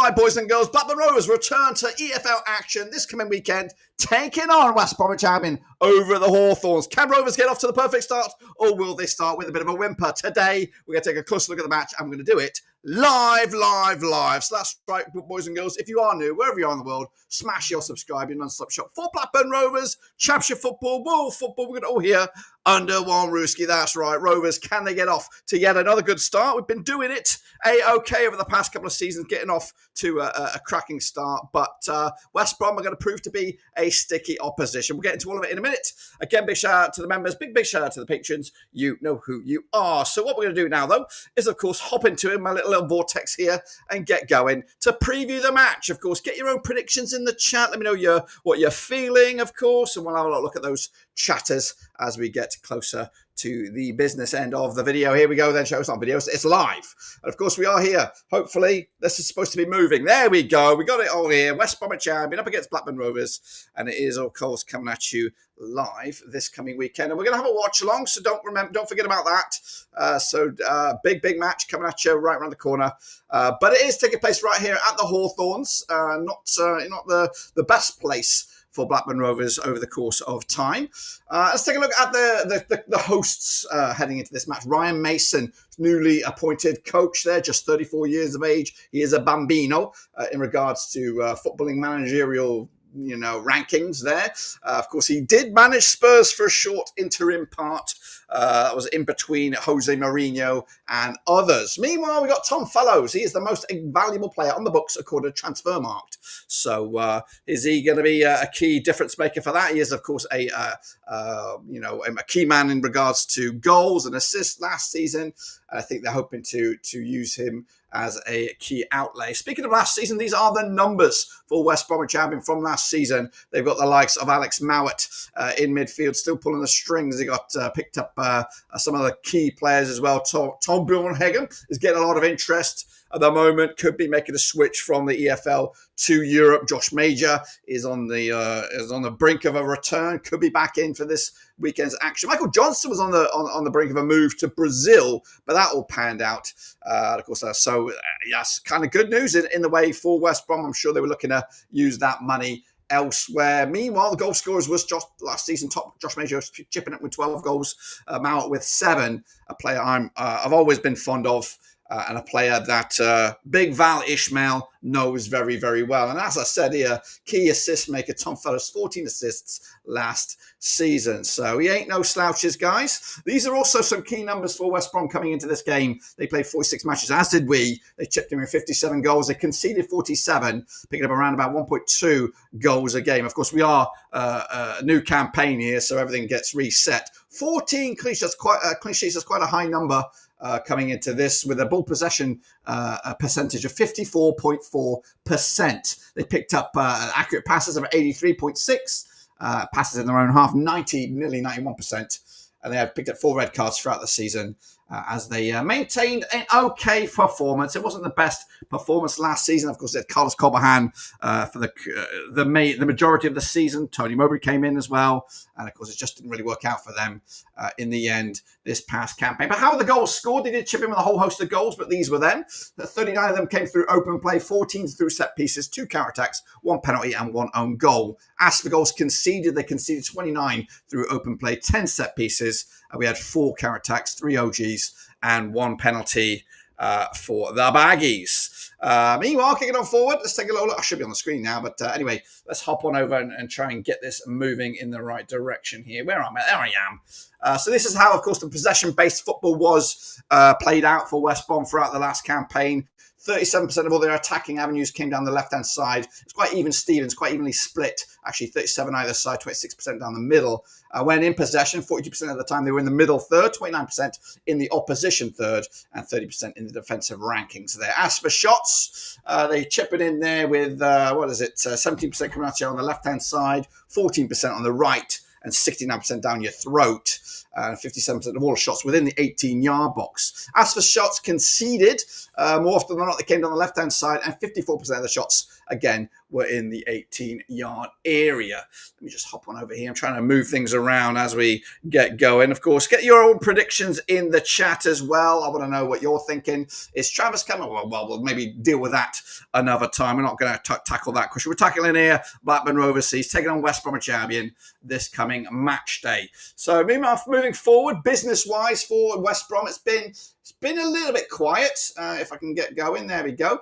right, boys and girls. Blackburn Rovers return to EFL action this coming weekend, taking on West Bromwich Albion over the Hawthorns. Can Rovers get off to the perfect start, or will they start with a bit of a whimper? Today, we're going to take a closer look at the match, and we're going to do it live. So that's right, boys and girls. If you are new, wherever you are in the world, smash your subscribe, your non-stop shop for Blackburn Rovers, Championship football, world football. We're going to all hear under one rooski. That's right, Rovers. Can they get off to yet another good start? We've been doing it A-OK over the past couple of seasons, getting off to a cracking start. But West Brom are going to prove to be a sticky opposition. We'll get into all of it in a minute. Again, big shout out to the members, big shout out to the patrons. You know who you are. So what we're going to do now, though, is, of course, hop into my little vortex here and get going to preview the match. Of course, get your own predictions in the chat. Let me know what you're feeling, of course, and we'll have a look at those chatters as we get closer to the business end of the video. Here we go then, show us on videos. It's live. And of course we are here. Hopefully this is supposed to be moving. There we go. We got it all here. West Bromwich Albion up against Blackburn Rovers. And it is, of course, coming at you live this coming weekend. And we're going to have a watch along, so don't forget about that. Big match coming at you right around the corner. But it is taking place right here at the Hawthorns. Not the best place for Blackburn Rovers over the course of time. Let's take a look at the hosts heading into this match. Ryan Mason, newly appointed coach there, just 34 years of age. He is a bambino in regards to footballing managerial rankings there. Of course, he did manage Spurs for a short interim part. That was in between Jose Mourinho and others. Meanwhile, we got Tom Fellows. He is the most valuable player on the books according to Transfermarkt. So is he going to be a key difference maker for that? He is, of course, a key man in regards to goals and assists last season. I think they're hoping to use him as a key outlay. Speaking of last season, these are the numbers for West Bromwich Albion from last season. They've got the likes of Alex Mowat in midfield, still pulling the strings. They got picked up some of the key players as well. Tom Bjornhagen is getting a lot of interest at the moment, could be making a switch from the EFL to Europe. Josh Major is on the brink of a return, could be back in for this weekend's action. Michael Johnson was on the brink of a move to Brazil, but that all panned out. Of course, yes, kind of good news in the way for West Brom. I'm sure they were looking to use that money elsewhere. Meanwhile, the goal scorers was last season top Josh Major chipping up with 12 goals, Mowat with 7. A player I've always been fond of. And a player that Big Val Ishmael knows very, very well. And as I said here, key assist maker Tom Fellows, 14 assists last season. So he ain't no slouches, guys. These are also some key numbers for West Brom coming into this game. They played 46 matches, as did we. They chipped in with 57 goals. They conceded 47, picking up around about 1.2 goals a game. Of course, we are a new campaign here, so everything gets reset. 14 clean sheets, that's quite a high number. Coming into this with a ball possession percentage of 54.4%. They picked up accurate passes of 83.6, passes in their own half, nearly 91%. And they have picked up 4 red cards throughout the season as they maintained an okay performance. It wasn't the best performance last season. Of course, they had Carlos Corbehan for the majority of the season. Tony Mowbray came in as well. And, of course, it just didn't really work out for them in the end this past campaign. But how were the goals scored? They did chip in with a whole host of goals, but these were them. 39 of them came through open play, 14 through set pieces, 2 counter-attacks, 1 penalty and 1 own goal. As for goals conceded, they conceded 29 through open play, 10 set pieces. We had 4 counter-attacks, 3 OGs, and 1 penalty for the Baggies. Meanwhile, kicking on forward, let's take a little look. I should be on the screen now, but anyway, let's hop on over and try and get this moving in the right direction here. Where am I? There I am. So this is how, of course, the possession-based football was played out for West Brom throughout the last campaign. 37% of all their attacking avenues came down the left-hand side. It's quite even Stevens, quite evenly split. Actually, 37 either side, 26% down the middle. When in possession, 42% of the time they were in the middle third, 29% in the opposition third, and 30% in the defensive rankings there. As for shots, they chip it in there with, 17% coming out here on the left-hand side, 14% on the right, and 69% down your throat. 57% of all shots within the 18-yard box. As for shots conceded, more often than not, they came down the left-hand side, and 54% of the shots, again, were in the 18-yard area. Let me just hop on over here. I'm trying to move things around as we get going. Of course, get your own predictions in the chat as well. I want to know what you're thinking. Is Travis coming? Well, we'll maybe deal with that another time. We're not going to tackle that question. We're tackling here Blackburn Rovers. He's taking on West Bromwich Albion this coming match day. So moving forward, business-wise for West Brom, it's been a little bit quiet. If I can get going, there we go.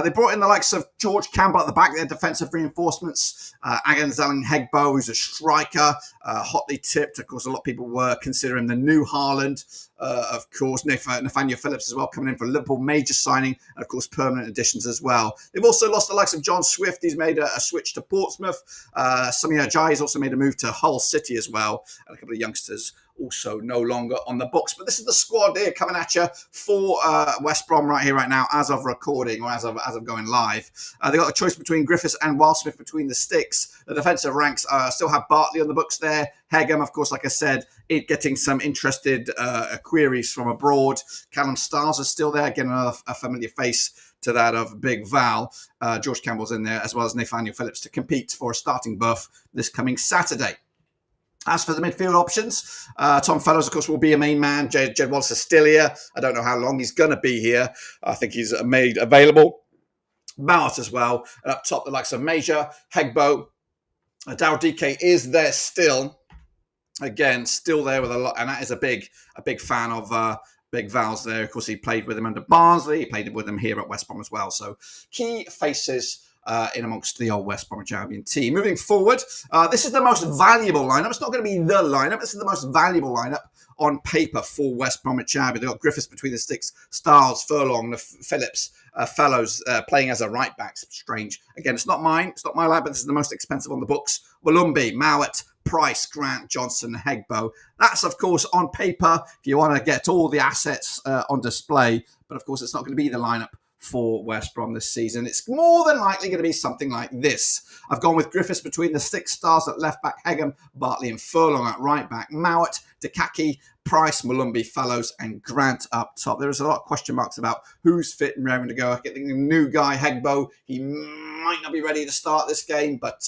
They brought in the likes of George Campbell at the back, their defensive reinforcements. Agan Hegbo, who's a striker, hotly tipped. Of course, a lot of people were considering the new Haaland. Of course, Nathaniel Phillips as well, coming in for a Liverpool major signing, and of course, permanent additions as well. They've also lost the likes of John Swift. He's made a switch to Portsmouth. Samir Ajayi's also made a move to Hull City as well, and a couple of youngsters also no longer on the books. But this is the squad here coming at you for West Brom right here, right now, as of recording or as of going live. They got a choice between Griffiths and Wildsmith between the sticks. The defensive ranks still have Bartley on the books there. Hegem, of course, like I said, getting some interested queries from abroad. Callum Stiles is still there, again, a familiar face to that of Big Val. George Campbell's in there, as well as Nathaniel Phillips, to compete for a starting berth this coming Saturday. As for the midfield options, Tom Fellows, of course, will be a main man. Jed Wallace is still here. I don't know how long he's going to be here. I think he's made available. Mount as well. And up top, the likes of Major, Hegbo. Daryl DK is there still. Again, still there with a lot. And that is a big fan of Big Val's there. Of course, he played with him under Barnsley. He played with him here at West Brom as well. So key faces in amongst the old West Bromwich Albion team. Moving forward, this is the most valuable lineup. It's not going to be the lineup. This is the most valuable lineup on paper for West Bromwich Albion. They've got Griffiths between the sticks, Stiles, Furlong, Phillips, Fellows playing as a right back. Strange. Again, it's not mine. It's not my line, but this is the most expensive on the books. Walumbi, Mowat, Price, Grant, Johnson, Hegbo. That's, of course, on paper if you want to get all the assets on display. But, of course, it's not going to be the lineup for West Brom this season. It's more than likely going to be something like this. I've gone with Griffiths between the six stars at left back, Hegem, Bartley and Furlong at right back, Mowat, Dekaki, Price, Malumbi, Fellows and Grant up top. There is a lot of question marks about who's fit and raring to go. I think the new guy, Hegbo, he might not be ready to start this game, but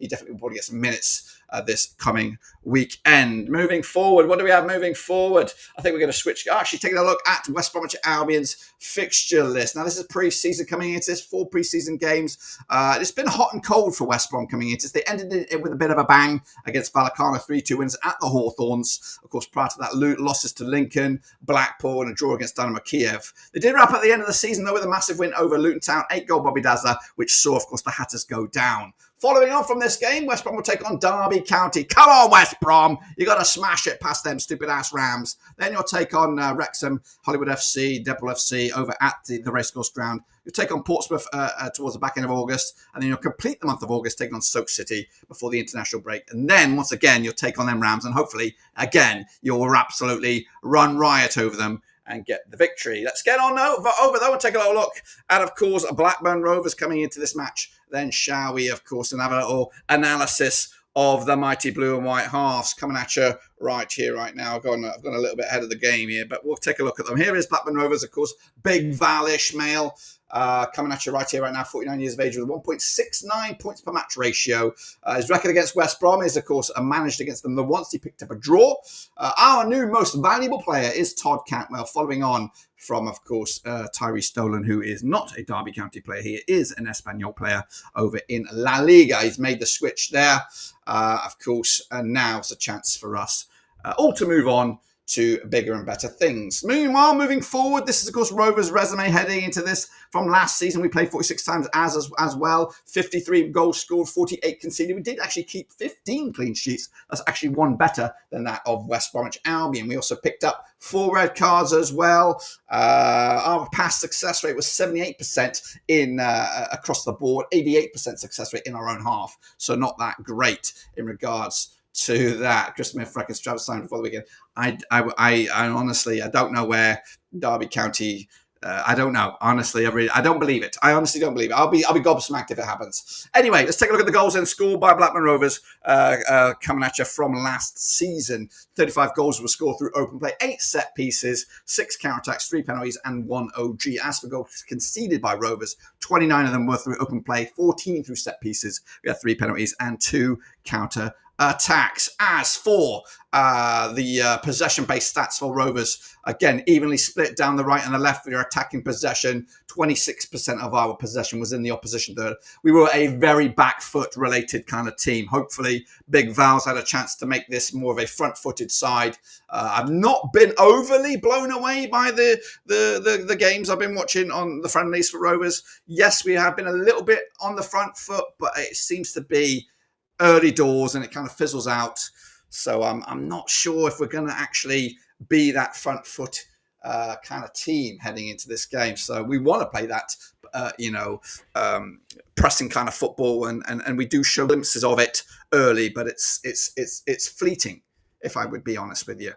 he definitely will probably get some minutes this coming weekend. Moving forward, what do we have moving forward? I think we're going to switch. Actually, taking a look at West Bromwich Albion's fixture list. Now, this is pre-season coming into this, 4 pre-season games. It's been hot and cold for West Brom coming into this. They ended it with a bit of a bang against Vallecano, 3-2 wins at the Hawthorns. Of course, prior to that, losses to Lincoln, Blackpool, and a draw against Dynamo Kiev. They did wrap at the end of the season, though, with a massive win over Luton Town, 8-goal Bobby Dazzler, which saw, of course, the Hatters go down. Following on from this game, West Brom will take on Derby County. Come on, West Brom. You got to smash it past them stupid-ass Rams. Then you'll take on Wrexham, Hollywood FC, Deadpool FC over at the Racecourse Ground. You'll take on Portsmouth towards the back end of August. And then you'll complete the month of August taking on Stoke City before the international break. And then, once again, you'll take on them Rams. And hopefully, again, you'll absolutely run riot over them and get the victory. Let's get on over though and take a little look at, of course, Blackburn Rovers coming into this match. Then shall we, of course, and have a little analysis of the mighty blue and white halves coming at you right here, right now. I've gone a little bit ahead of the game here, but we'll take a look at them. Here is Blackburn Rovers, of course, Big Val-ish male. Coming at you right here, right now, 49 years of age with a 1.69 points per match ratio. His record against West Brom is, of course, managed against them the once. He picked up a draw. Our new most valuable player is Todd Cantwell, following on from, of course, Tyree Stolen, who is not a Derby County player. He is an Espanyol player over in La Liga. He's made the switch there, of course, and now it's a chance for us all to move on to bigger and better things. Meanwhile, moving forward, this is, of course, Rovers' resume heading into this. From last season, we played 46 times as well. 53 goals scored, 48 conceded. We did actually keep 15 clean sheets. That's actually one better than that of West Bromwich Albion. We also picked up 4 red cards as well. Our pass success rate was 78% in across the board, 88% success rate in our own half. So not that great in regards to that. Chris Smith reckons Travis signed before the weekend. I honestly, I don't know where Derby County I don't know. Honestly, I don't believe it. I honestly don't believe it. I'll be gobsmacked if it happens. Anyway, let's take a look at the goals in scored by Blackburn Rovers coming at you from last season. 35 goals were scored through open play, 8 set pieces, 6 counter-attacks, 3 penalties, and 1 OG. As for goals conceded by Rovers, 29 of them were through open play, 14 through set pieces. We had 3 penalties and 2 counter-attacks. As for the possession-based stats for Rovers, again, evenly split down the right and the left for your attacking possession. 26% of our possession was in the opposition third. We were a very back foot related kind of team. Hopefully, Big Val's had a chance to make this more of a front-footed side. I've not been overly blown away by the games I've been watching on the friendlies for Rovers. Yes, we have been a little bit on the front foot, but it seems to be early doors and it kind of fizzles out. So I'm not sure if we're going to actually be that front foot kind of team heading into this game. So we want to play that, pressing kind of football, and we do show glimpses of it early, but it's fleeting, if I would be honest with you.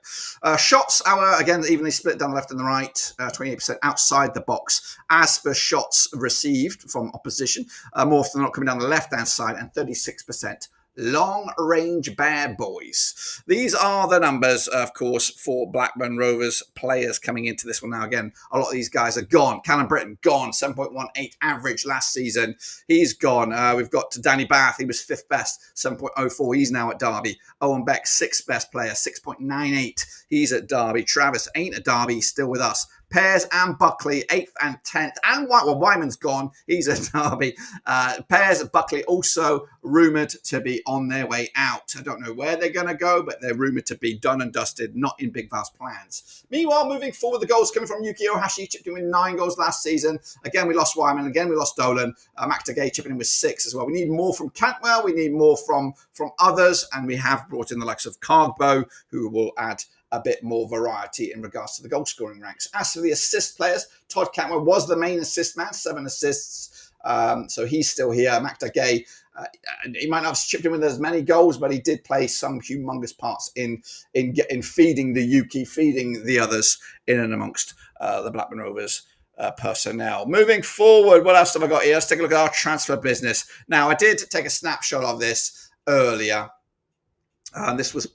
Shots, again, evenly split down the left and the right, 28% outside the box. As for shots received from opposition, more often than not coming down the left-hand side, and 36% long-range bad boys. These are the numbers, of course, for Blackburn Rovers players coming into this one. Now, again, a lot of these guys are gone. Callum Britton, gone. 7.18 average last season. He's gone. We've got Danny Bath. He was 5th best, 7.04. He's now at Derby. Owen Beck, 6th best player, 6.98. He's at Derby. Travis ain't at Derby. He's still with us. Pears and Buckley, 8th and 10th. And Wyman's gone. He's at Derby. Pears and Buckley also rumoured to be on their way out. I don't know where they're going to go, but they're rumoured to be done and dusted, not in Big Val's plans. Meanwhile, moving forward, the goals coming from Yuki Ohashi, chipped in with 9 goals last season. Again, we lost Wyman. Again, we lost Dolan. Mac Gay chipping in with 6 as well. We need more from Cantwell. We need more from others. And we have brought in the likes of Cargbo, who will add a bit more variety in regards to the goal scoring ranks. As for the assist players, Todd Cantwell was the main assist man, 7 assists. So he's still here. Mac Gay, he might not have chipped in with as many goals, but he did play some humongous parts in feeding the Yuki, feeding the others in and amongst the Blackburn Rovers personnel. Moving forward, what else have I got here? Let's take a look at our transfer business. Now, I did take a snapshot of this earlier. This was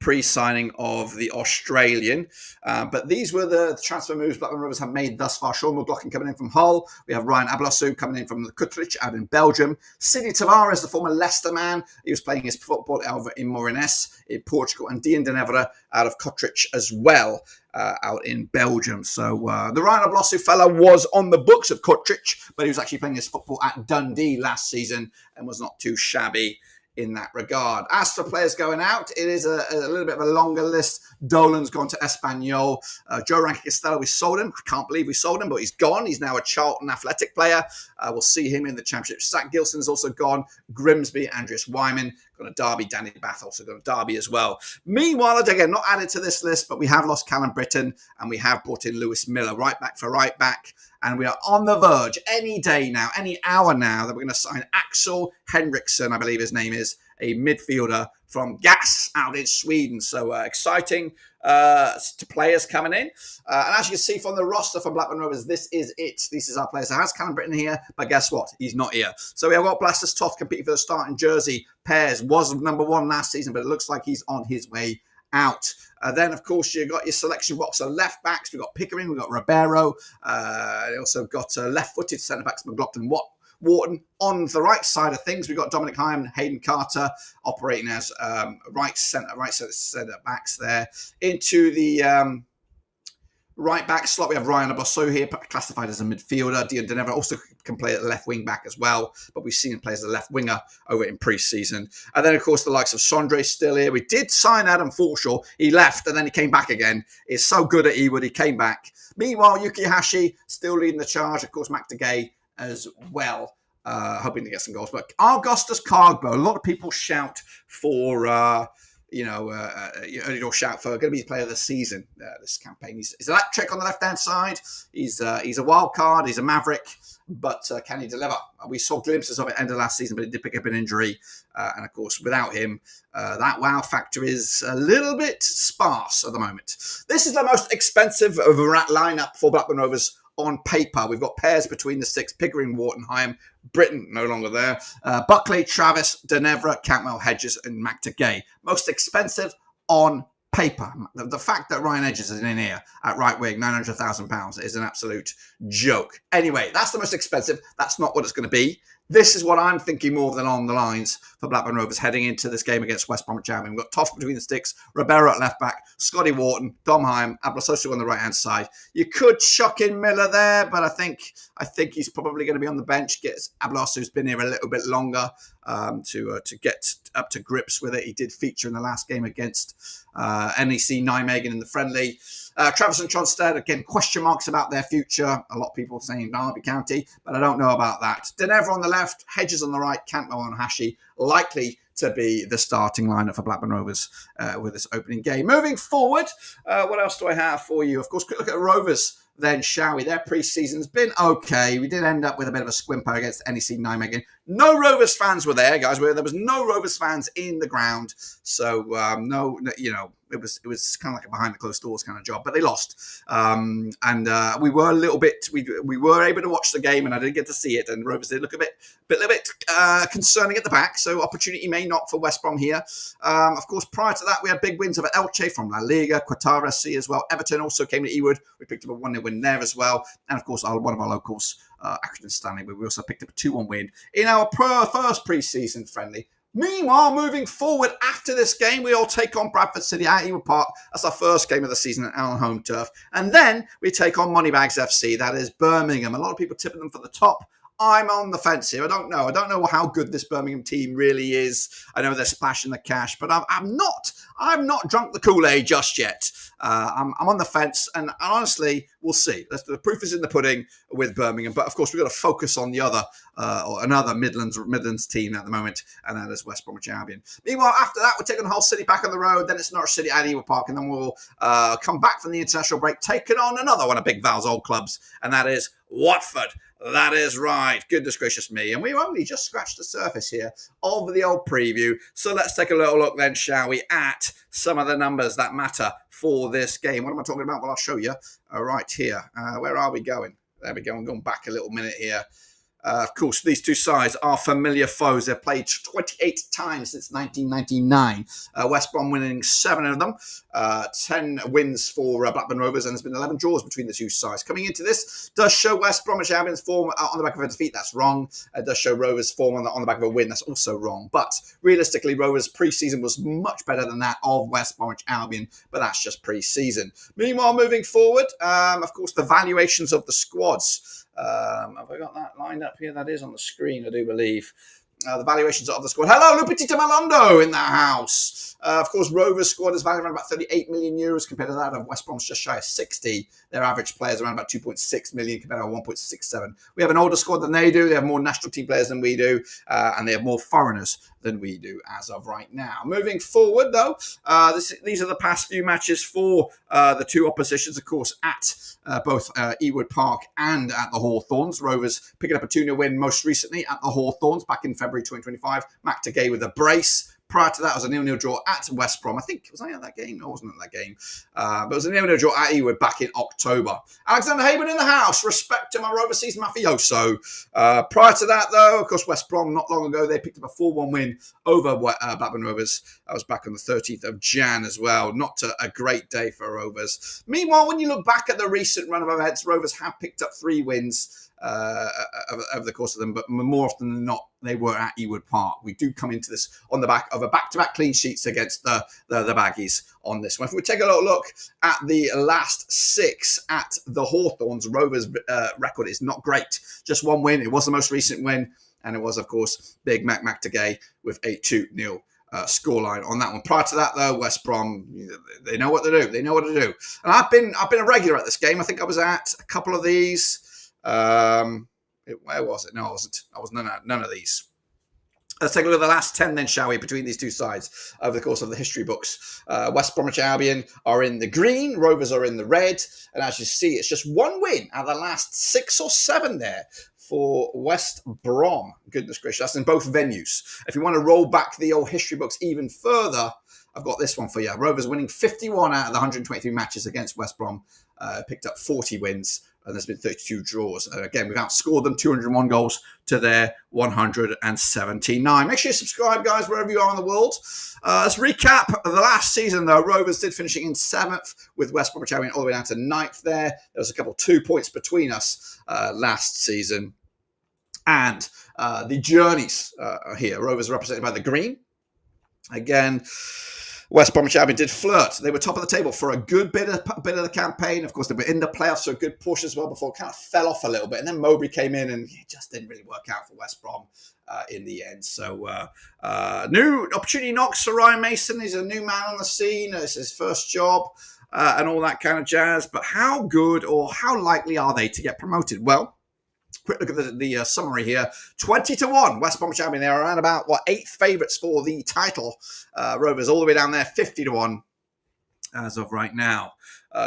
pre-signing of the Australian. But these were the transfer moves Blackburn Rovers have made thus far. Sean McLaughlin coming in from Hull. We have Ryan Ablasu coming in from the Kutrich out in Belgium. Sidney Tavares, the former Leicester man. He was playing his football over in Moreirense in Portugal. And Dean Denevra out of Kutrich as well. Out in Belgium. So the Ryan Ablasu fella was on the books of Kutrich, but he was actually playing his football at Dundee last season and was not too shabby in that regard. As for players going out, it is a little bit of a longer list. Dolan's gone to Espanyol. Joe Rankin-Costello, we sold him. I can't believe we sold him, but he's gone. He's now a Charlton Athletic player. We'll see him in the Championship. Zach Gilson's also gone. Grimsby, Andreas Wyman, gone to Derby. Danny Bath also gone to Derby as well. Meanwhile, again, not added to this list, but we have lost Callum Britton and we have brought in Lewis Miller, right back for right back. And we are on the verge any day now, any hour now, that we're going to sign Axel Henriksson, I believe his name is, a midfielder from Gas out in Sweden. So exciting players coming in. And as you can see from the roster from Blackburn Rovers, this is it. This is our players. So has Callum Britton here, but guess what? He's not here. So we have got Blastus Toth competing for the starting jersey. Pears was number 1 last season, but it looks like he's on his way out. Then, of course, you've got your selection box of left backs. We've got Pickering, we've got Ribeiro. Also got left-footed centre-backs, McLaughlin Wharton. On the right side of things, we've got Dominic Hyman, Hayden Carter operating as right centre backs there. Into the right back slot, we have Ryan Abosso here, classified as a midfielder. Dean Denevra also can play at the left wing back as well, but we've seen him play as a left winger over in pre-season. And then, of course, the likes of Sondre still here. We did sign Adam Forshaw. He left and then he came back again. He's so good at Ewood, he came back. Meanwhile, Yuki Hashi still leading the charge. Of course, Mac Gay as well, hoping to get some goals. But Augustus Cargbo, a lot of people shout for early door shout for going to be player of the season this campaign. He's electric on the left hand side. He's a wild card. He's a maverick, but can he deliver? We saw glimpses of it end of last season, but he did pick up an injury, and of course, without him, that wow factor is a little bit sparse at the moment. This is the most expensive lineup for Blackburn Rovers on paper. We've got pairs between the six: Pickering, Wartenheim, Britton, no longer there, Buckley, Travis, Denevra, Cantwell, Hedges, and McTagay. Most expensive on paper. The fact that Ryan Hedges is in here at right wing, £900,000, is an absolute joke. Anyway, that's the most expensive. That's not what it's going to be. This is what I'm thinking more than on the lines for Blackburn Rovers heading into this game against West Bromwich Albion. We've got Toff between the sticks, Ribeiro at left back, Scotty Wharton, Dom Hyam, Ablasosu on the right hand side. You could chuck in Miller there, but I think he's probably going to be on the bench. Ablasosu's been here a little bit longer to get up to grips with it. He did feature in the last game against NEC Nijmegen in the friendly. Travis and Tronstead, again, question marks about their future. A lot of people saying Derby County, but I don't know about that. Denevra on the left, Hedges on the right, Cantwell and Hashi, likely to be the starting lineup for Blackburn Rovers with this opening game. Moving forward, what else do I have for you? Of course, quick look at Rovers then, shall we? Their pre-season's been okay. We did end up with a bit of a squimper against NEC Nijmegen. No Rovers fans were there, guys. There was no Rovers fans in the ground. So, it was kind of like a behind the closed doors kind of job, but they lost. We were a little bit, we were able to watch the game, and I didn't get to see it. And Rovers did look a little bit concerning at the back. So opportunity may not for West Brom here. Of course, prior to that, we had big wins over Elche from La Liga, Qatar SC as well. Everton also came to Ewood. We picked up a 1-0 win there as well. And of course, one of our locals, Accrington Stanley, where we also picked up a 2-1 win in our first pre-season friendly. Meanwhile, moving forward after this game, we all take on Bradford City at Ewood Park. That's our first game of the season at Allen Home Turf. And then we take on Moneybags FC. That is Birmingham. A lot of people tipping them for the top. I'm on the fence here. I don't know how good this Birmingham team really is. I know they're splashing the cash, but I'm not drunk the Kool-Aid just yet. I'm on the fence, and honestly, we'll see. The proof is in the pudding with Birmingham, but of course we've got to focus on the other or another Midlands team at the moment, and that is West Bromwich Albion. Meanwhile, after that, we're taking Hull City back on the road. Then it's Norwich City at Ewood Park, and then we'll come back from the international break, taking on another one of Big Val's old clubs, and that is Watford. That is right. Goodness gracious me. And we've only just scratched the surface here of the old preview. So let's take a little look then, shall we, at some of the numbers that matter for this game. What am I talking about? Well, I'll show you right here. Where are we going? There we go. I'm going back a little minute here. Of course, these two sides are familiar foes. They've played 28 times since 1999. West Brom winning 7 of them. 10 wins for Blackburn Rovers, and there's been 11 draws between the two sides. Coming into this does show West Bromwich Albion's form on the back of a defeat. That's wrong. It does show Rovers' form on the back of a win. That's also wrong. But realistically, Rovers' pre-season was much better than that of West Bromwich Albion, but that's just pre-season. Meanwhile, moving forward, of course, the valuations of the squads. Have I got that lined up here? That is on the screen, I do believe. The valuations of the squad. Hello, Lupitita Malondo in the house. Of course, Rovers' squad is valued around about 38 million euros compared to that of West Brom's just shy of 60. Their average players around about 2.6 million compared to 1.67. We have an older squad than they do. They have more national team players than we do, and they have more foreigners than we do as of right now. Moving forward, though, these are the past few matches for the two oppositions, of course, at both Ewood Park and at the Hawthorns. Rovers picking up a 2-0 win most recently at the Hawthorns back in February 2025. McTagay with a brace. Prior to that, it was a 0-0 draw at West Brom. I think, was I at that game? No, I wasn't at that game. But it was a 0-0 draw at Ewood back in October. Alexander Haben in the house. Respect to my Rover season mafioso. Prior to that, though, of course, West Brom, not long ago, they picked up a 4-1 win over Blackburn Rovers. That was back on the 13th of Jan as well. Not a great day for Rovers. Meanwhile, when you look back at the recent run of events, Rovers have picked up 3 wins over the course of them, but more often than not, they were at Ewood Park. We do come into this on the back of a back-to-back clean sheets against the Baggies on this one. If we take a little look at the last 6 at the Hawthorns, Rovers' record is not great. Just 1 win. It was the most recent win, and it was, of course, Big Mac McTagay with a 2-0 scoreline on that one. Prior to that, though, West Brom, they know what to do. They know what to do. And I've been a regular at this game. I think I was at a couple of these. Where was it? No, I wasn't. I was none of these. Let's take a look at the last 10 then, shall we, between these two sides over the course of the history books. West Bromwich Albion are in the green, Rovers are in the red, and as you see, it's just one win out of the last 6 or 7 there for West Brom. Goodness gracious, that's in both venues. If you want to roll back the old history books even further, I've got this one for you. Rovers winning 51 out of the 123 matches against West Brom, picked up 40 wins. And there's been 32 draws. Again, we've outscored them 201 goals to their 179. Make sure you subscribe, guys, wherever you are in the world. Let's recap the last season, though. Rovers did finishing in 7th with West Bromwich Albion all the way down to 9th there. There was a couple 2 points between us last season. And the journeys are here. Rovers are represented by the green. Again, West Bromwich Albion did flirt. They were top of the table for a good bit of the campaign. Of course, they were in the playoffs for a good portion as well before it kind of fell off a little bit. And then Mowbray came in and it just didn't really work out for West Brom in the end. So new opportunity knocks for Ryan Mason. He's a new man on the scene. It's his first job and all that kind of jazz. But how good or how likely are they to get promoted? Well, quick look at the summary here. 20-1. West Bromwich Albion, they're around about, 8th favourites for the title. Rovers all the way down there, 50-1 as of right now.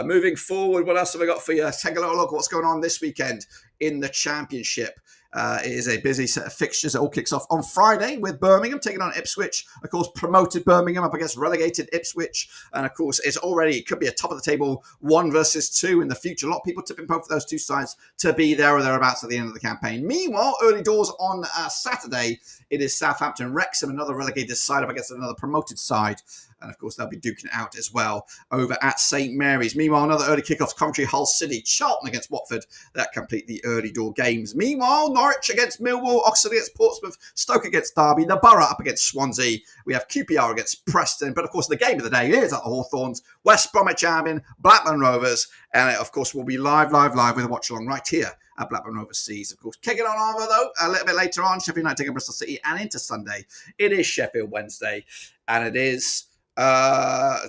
Moving forward, what else have I got for you? Take a little look at what's going on this weekend in the Championship. It is a busy set of fixtures. It all kicks off on Friday with Birmingham taking on Ipswich. Of course, promoted Birmingham up against relegated Ipswich. And of course, it could be a top of the table 1 versus 2 in the future. A lot of people tipping both of those two sides to be there or thereabouts at the end of the campaign. Meanwhile, early doors on Saturday, it is Southampton Wrexham, another relegated side up against another promoted side. And of course, they'll be duking it out as well over at St Mary's. Meanwhile, another early kickoff, Coventry, Hull City, Charlton against Watford. That complete the early door games. Meanwhile, Norwich against Millwall, Oxford against Portsmouth, Stoke against Derby, the Borough up against Swansea. We have QPR against Preston. But of course, the game of the day is at the Hawthorns, West Bromwich Albion, Blackburn Rovers. And of course, we'll be live with a watch along right here at Blackburn Rovers Seas. Of course, kicking on over though, a little bit later on, Sheffield United taking Bristol City, and into Sunday, it is Sheffield Wednesday, and it is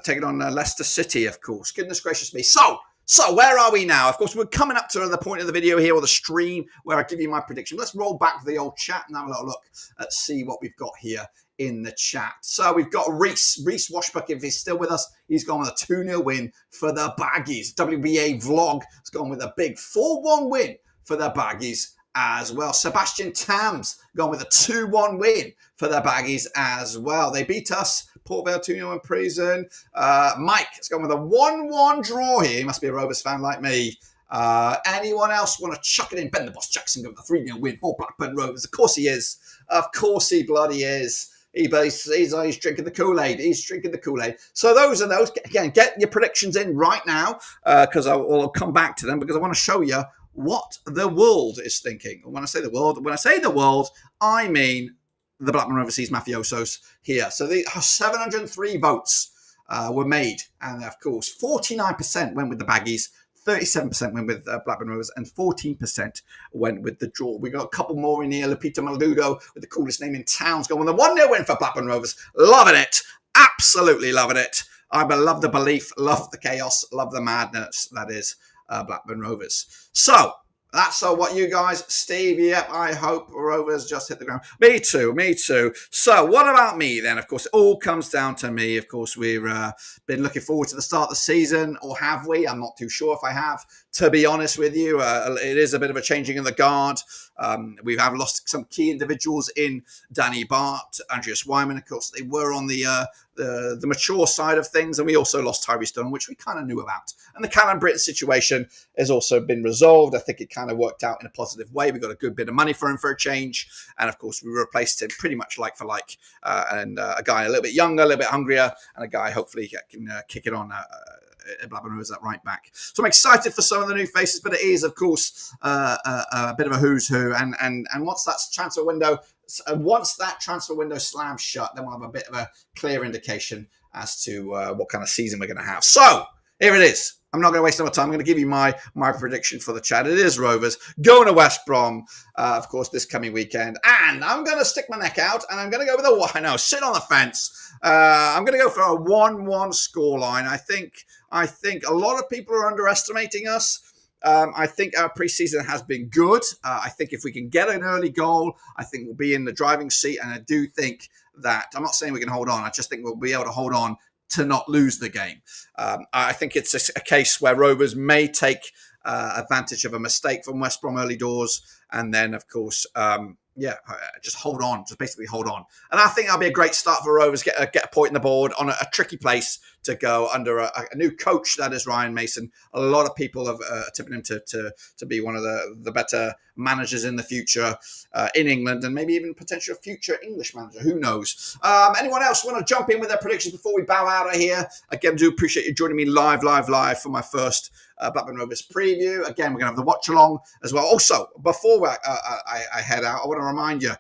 taking on Leicester City, of course. Goodness gracious me. So where are we now? Of course, we're coming up to the point of the video here, or the stream, where I give you my prediction. Let's roll back the old chat and have a little look at see what we've got here in the chat. So we've got Reese Washbuck, if he's still with us. He's gone with a 2-0 win for the Baggies. WBA Vlog has gone with a big 4-1 win for the Baggies as well. Sebastian Tams gone with a 2-1 win for the Baggies as well. They beat us. Port Vale 2-0 in prison. Mike has gone with a 1-1 draw here. He must be a Rovers fan like me. Anyone else want to chuck it in? Ben the Boss Jackson going with a 3-0 win for Blackburn Rovers. Of course he is. Of course he bloody is. He's drinking the Kool-Aid. He's drinking the Kool-Aid. So those are those. Again, get your predictions in right now because I'll come back to them because I want to show you what the world is thinking. When I say the world, I mean the Blackburn Rovers mafiosos here. So the 703 votes were made. And of course, 49% went with the Baggies, 37% went with Blackburn Rovers, and 14% went with the draw. We got a couple more in here. Lupita Maldudo with the coolest name in town, going with a 1-0 win for Blackburn Rovers. Loving it. Absolutely loving it. I love the belief, love the chaos, love the madness that is Blackburn Rovers. So that's what you guys, Steve. Yep, I hope Rovers just hit the ground. Me too. So what about me then? Of course, it all comes down to me. Of course, we've been looking forward to the start of the season, or have we? I'm not too sure if I have, to be honest with you. It is a bit of a changing of the guard. We have lost some key individuals in Danny Bart, Andreas Wyman. Of course, they were on the mature side of things, and we also lost Tyree Stone, which we kind of knew about. And the Callum Britton situation has also been resolved. I think it kind of worked out in a positive way. We got a good bit of money for him for a change, and of course, we replaced him pretty much like for like, and a guy a little bit younger, a little bit hungrier, and a guy hopefully can kick it on. Blackburn Rovers at right back. So I'm excited for some of the new faces, but it is, of course, a bit of a who's who. And once that transfer window slams shut, then we'll have a bit of a clear indication as to what kind of season we're going to have. So here it is. I'm not going to waste any more time. I'm going to give you my prediction for the chat. It is Rovers going to West Brom, of course, this coming weekend. And I'm going to stick my neck out, and I'm going to go with sit on the fence. I'm going to go for a 1-1 scoreline. I think a lot of people are underestimating us. I think our preseason has been good. I think if we can get an early goal, I think we'll be in the driving seat. And I do think that, I'm not saying we can hold on, I just think we'll be able to hold on to not lose the game. I think it's a case where Rovers may take advantage of a mistake from West Brom early doors. And then, of course, just hold on. Just basically hold on. And I think that'll be a great start for Rovers. Get a point in the board on a tricky place to go under a new coach, that is Ryan Mason. A lot of people have tipping him to be one of the better managers in the future in England, and maybe even potential future English manager. Who knows? Anyone else want to jump in with their predictions before we bow out of here? Again, do appreciate you joining me live for my first Blackburn Rovers preview. Again, we're going to have the watch along as well. Also, before I head out, I want to remind you,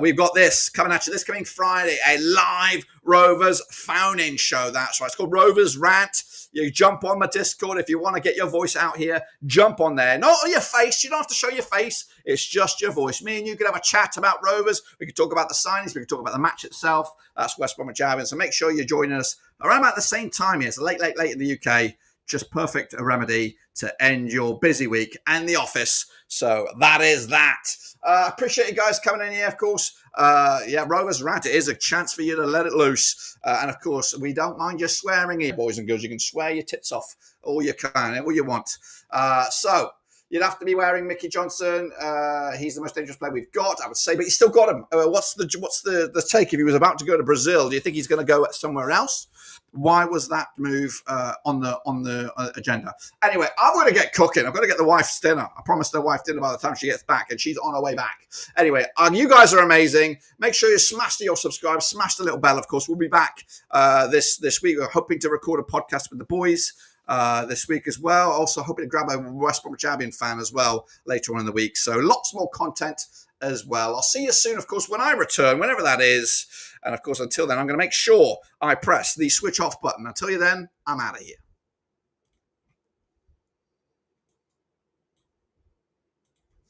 we've got this coming at you this coming Friday, a live Rovers phone-in show. That's right. It's called Rovers Rant. You jump on my Discord if you want to get your voice out here. Jump on there. Not your face. You don't have to show your face. It's just your voice. Me and you can have a chat about Rovers. We can talk about the signings. We can talk about the match itself. That's West Bromwich Albion. So make sure you're joining us around about the same time here. It's late in the UK. Just perfect a remedy to end your busy week and the office. So that is that. Appreciate you guys coming in here, of course. Rovers Rant, it is a chance for you to let it loose. And of course, we don't mind you swearing here, boys and girls. You can swear your tits off all you can, all you want. So you'd have to be wearing Mickey Johnson. He's the most dangerous player we've got, I would say, but you still got him. What's the take if he was about to go to Brazil? Do you think he's going to go somewhere else? Why was that move on the agenda? Anyway, I'm going to get cooking. I've got to get the wife's dinner. I promised the wife dinner by the time she gets back, and she's on her way back. Anyway, you guys are amazing. Make sure you smash your subscribe, smash the little bell. Of course, we'll be back this week. We're hoping to record a podcast with the boys this week as well. Also hoping to grab a West Bromwich Albion fan as well later on in the week. So lots more content as well. I'll see you soon, of course, when I return, whenever that is. And of course, until then, I'm going to make sure I press the switch off button. Until you then, I'm out of here.